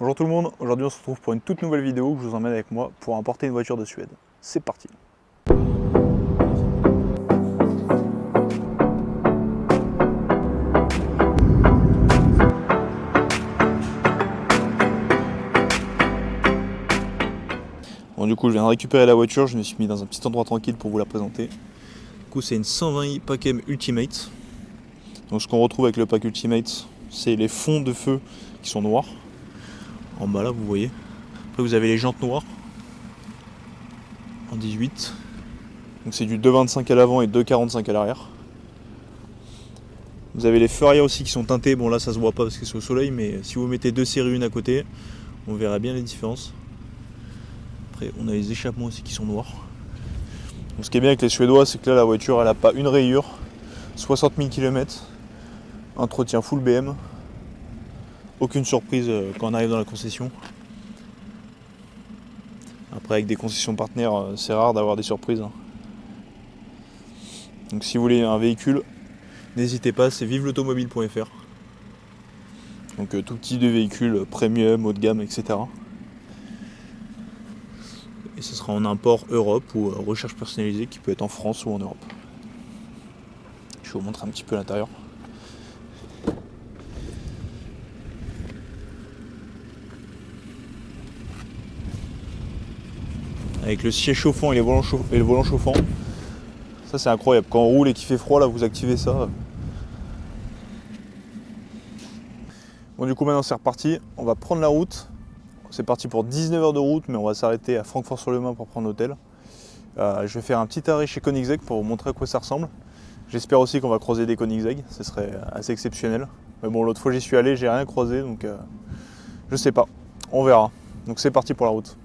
Bonjour tout le monde, aujourd'hui on se retrouve pour une toute nouvelle vidéo où je vous emmène avec moi pour importer une voiture de Suède. C'est parti. Bon, du coup je viens de récupérer la voiture, je me suis mis dans un petit endroit tranquille pour vous la présenter. Du coup c'est une 120i Pack-M Ultimate. Donc ce qu'on retrouve avec le pack Ultimate, c'est les fonds de feu qui sont noirs. En bas là vous voyez. Après vous avez les jantes noires en 18. Donc c'est du 2,25 à l'avant et 2,45 à l'arrière. Vous avez les feux arrière aussi qui sont teintés. Bon là ça se voit pas parce que c'est au soleil, mais si vous mettez deux séries une à côté, on verra bien les différences. Après on a les échappements aussi qui sont noirs. Donc, ce qui est bien avec les Suédois, c'est que là la voiture elle a pas une rayure, 60 000 km, entretien full BM, aucune surprise quand on arrive dans la concession. Après avec des concessions partenaires, c'est rare d'avoir des surprises. Donc si vous voulez un véhicule, n'hésitez pas, c'est vivelautomobile.fr. Donc tout type de véhicule, premium, haut de gamme, etc. Et ce sera en import Europe ou recherche personnalisée qui peut être en France ou en Europe. Je vais vous montrer un petit peu l'intérieur. Avec le siège chauffant et le volant chauffant. Ça c'est incroyable, quand on roule et qu'il fait froid là vous activez ça. Bon du coup maintenant c'est reparti, on va prendre la route. C'est parti pour 19 heures de route, mais on va s'arrêter à Francfort-sur-le-Main pour prendre l'hôtel. Je vais faire un petit arrêt chez Koenigsegg pour vous montrer à quoi ça ressemble. J'espère aussi qu'on va croiser des Koenigsegg, ce serait assez exceptionnel. Mais bon l'autre fois j'y suis allé, j'ai rien croisé, donc je sais pas, on verra. Donc c'est parti pour la route.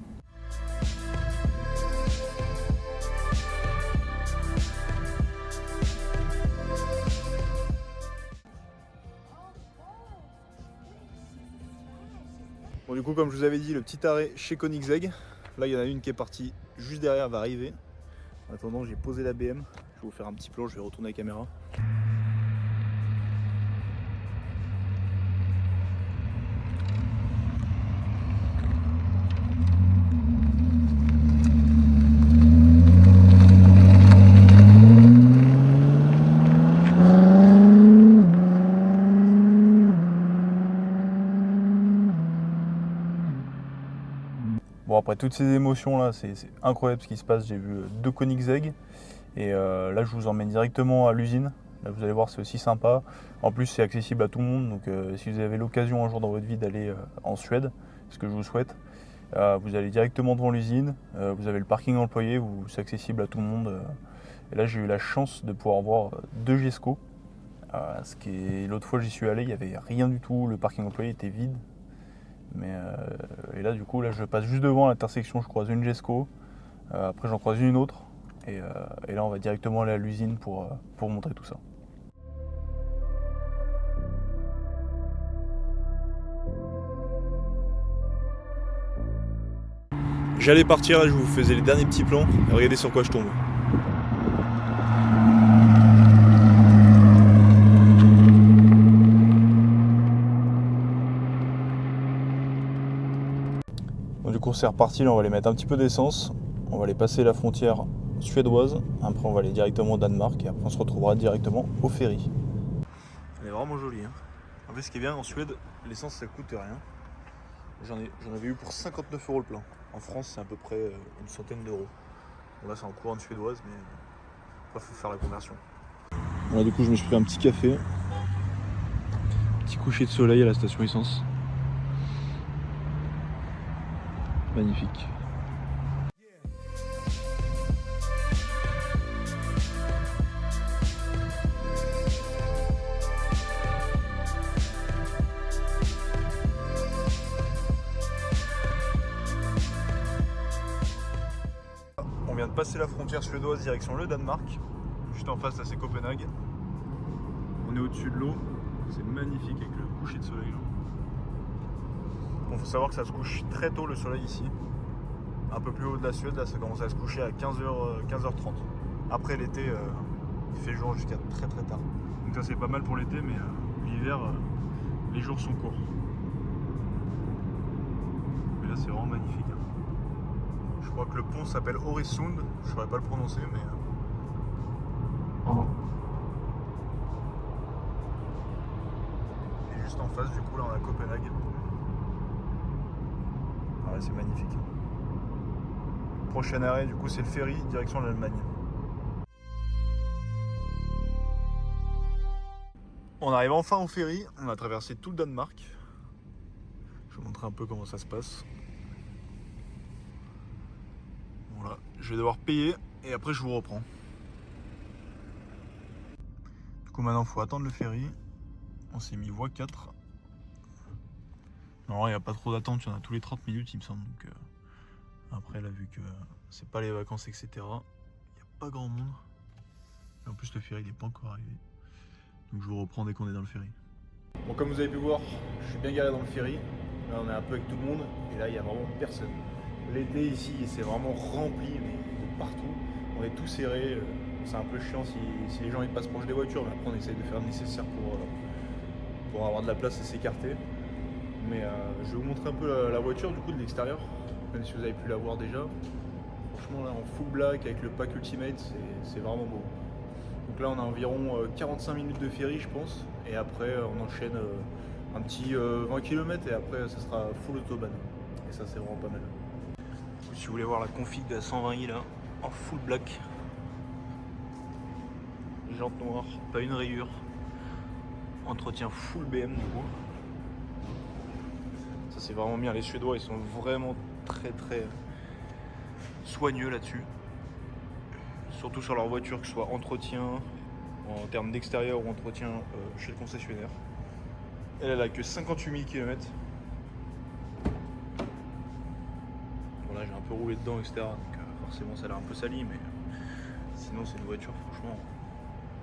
Bon du coup comme je vous avais dit, le petit arrêt chez Koenigsegg. Là il y en a une qui est partie juste derrière, elle va arriver. En attendant j'ai posé la BM, je vais vous faire un petit plan, je vais retourner la caméra. Bon après toutes ces émotions là, c'est incroyable ce qui se passe, j'ai vu deux Koenigsegg et là je vous emmène directement à l'usine. Là vous allez voir c'est aussi sympa, en plus c'est accessible à tout le monde, donc si vous avez l'occasion un jour dans votre vie d'aller en Suède, ce que je vous souhaite, vous allez directement devant l'usine, vous avez le parking employé, c'est accessible à tout le monde. Et là j'ai eu la chance de pouvoir voir deux Gesco, l'autre fois j'y suis allé, il n'y avait rien du tout, le parking employé était vide. Et là du coup là je passe juste devant l'intersection, je croise une Gesco, après j'en croise une autre et là on va directement aller à l'usine pour montrer tout ça. J'allais partir, là je vous faisais les derniers petits plans et regardez sur quoi je tombe. Du coup c'est reparti, là on va aller mettre un petit peu d'essence, on va aller passer la frontière suédoise, après on va aller directement au Danemark et après on se retrouvera directement au ferry. Elle est vraiment jolie hein. En fait ce qui est bien en Suède, l'essence ça coûte rien. J'en avais eu pour 59 € le plein. En France c'est à peu près une centaine d'euros. Bon là c'est en couronne suédoise mais il faut faire la conversion. Voilà du coup je me suis pris un petit café, petit coucher de soleil à la station essence. Magnifique. On vient de passer la frontière suédoise direction le Danemark. Juste en face là c'est Copenhague. On est au-dessus de l'eau. C'est magnifique avec le coucher de soleil. Bon, faut savoir que ça se couche très tôt le soleil ici. Un peu plus haut de la Suède, là ça commence à se coucher à 15h30. Après l'été, il fait jour jusqu'à très très tard. Donc ça c'est pas mal pour l'été, mais l'hiver, les jours sont courts. c'est vraiment magnifique. Je crois que le pont s'appelle Øresund, je ne saurais pas le prononcer, mais... Et juste en face, du coup, là, on a Copenhague. Ouais, c'est magnifique. Prochain arrêt, du coup, c'est le ferry, direction l'Allemagne. On arrive enfin au ferry, on a traversé tout le Danemark. Je vais vous montrer un peu comment ça se passe. Voilà, je vais devoir payer et après je vous reprends. Du coup maintenant il faut attendre le ferry. On s'est mis voie 4. Non, il n'y a pas trop d'attente, il y en a tous les 30 minutes il me semble. Donc, après là vu que c'est pas les vacances etc. Il n'y a pas grand monde. Et en plus le ferry il n'est pas encore arrivé. Donc je vous reprends dès qu'on est dans le ferry. Bon, comme vous avez pu voir, je suis bien garé dans le ferry. Là on est un peu avec tout le monde et là il n'y a vraiment personne. L'été ici c'est vraiment rempli mais de partout. On est tous serrés. C'est un peu chiant si les gens ils passent proche des voitures, mais après on essaye de faire le nécessaire pour avoir de la place et s'écarter. Mais je vais vous montrer un peu la voiture du coup de l'extérieur, même si vous avez pu la voir déjà. Franchement là en full black avec le pack Ultimate, c'est vraiment beau. Donc là on a environ 45 minutes de ferry je pense, et après on enchaîne un petit 20 km et après ça sera full autobahn. Et ça c'est vraiment pas mal. Si vous voulez voir la config de la 120i là, en full black. Jantes noires, pas une rayure. Entretien full BM du coup. Ça c'est vraiment bien, les Suédois ils sont vraiment très soigneux là-dessus. Surtout sur leur voiture, que ce soit entretien en termes d'extérieur ou entretien chez le concessionnaire. Elle a que 58 000 km. Bon là j'ai un peu roulé dedans etc. Donc forcément ça a l'air un peu sali, mais sinon c'est une voiture franchement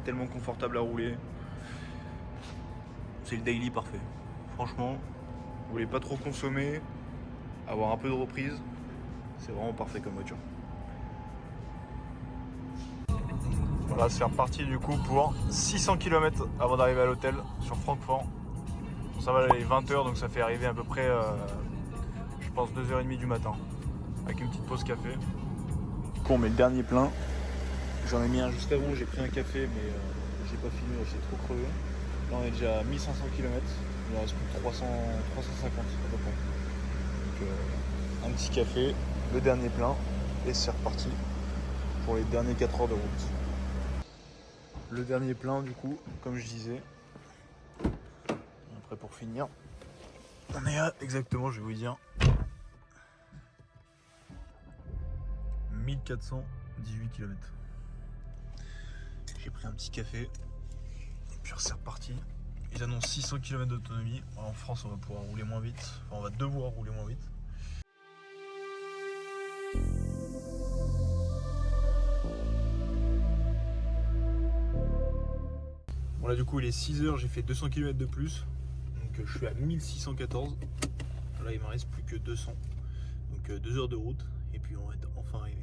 tellement confortable à rouler. C'est le daily parfait. Franchement, vous voulez pas trop consommer, avoir un peu de reprise, c'est vraiment parfait comme voiture. Voilà, c'est reparti du coup pour 600 km avant d'arriver à l'hôtel sur Francfort. Ça va aller 20h, donc ça fait arriver à peu près, je pense, 2h30 du matin, avec une petite pause café. Du coup, on met le dernier plein. J'en ai mis un juste avant, j'ai pris un café, mais j'ai pas fini, j'étais trop crevé. Là, on est déjà à 1500 km, il en reste plus 350 à peu près. Donc, un petit café, le dernier plein, et c'est reparti pour les derniers 4 heures de route. Le dernier plein, du coup, comme je disais. Après, pour finir, on est à exactement, je vais vous dire, 1418 km. J'ai pris un petit café, et puis c'est reparti. Ils annoncent 600 km d'autonomie. En France, on va pouvoir rouler moins vite. Enfin, on va devoir rouler moins vite. Bon là du coup il est 6h, j'ai fait 200 km de plus. Donc je suis à 1614. Là il me reste plus que 200. Donc 2 heures de route. Et puis on va être enfin arrivé.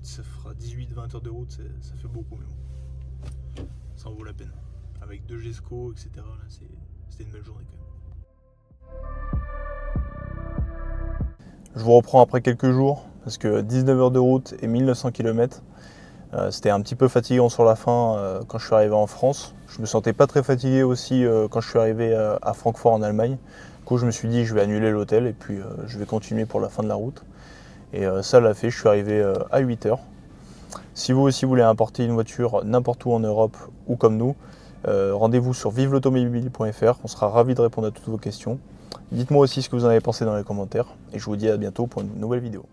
Ça fera 18-20 heures de route, ça fait beaucoup mais bon. Ça en vaut la peine. Avec 2 GESCO, etc. Là c'était une belle journée quand même. Je vous reprends après quelques jours. Parce que 19 heures de route et 1900 km. C'était un petit peu fatigant sur la fin quand je suis arrivé en France. Je me sentais pas très fatigué aussi quand je suis arrivé à Francfort en Allemagne. Du coup je me suis dit je vais annuler l'hôtel et puis je vais continuer pour la fin de la route. Et ça l'a fait, je suis arrivé à 8h. Si vous aussi voulez importer une voiture n'importe où en Europe ou comme nous, rendez-vous sur vivelautomobile.fr, on sera ravis de répondre à toutes vos questions. Dites-moi aussi ce que vous en avez pensé dans les commentaires et je vous dis à bientôt pour une nouvelle vidéo.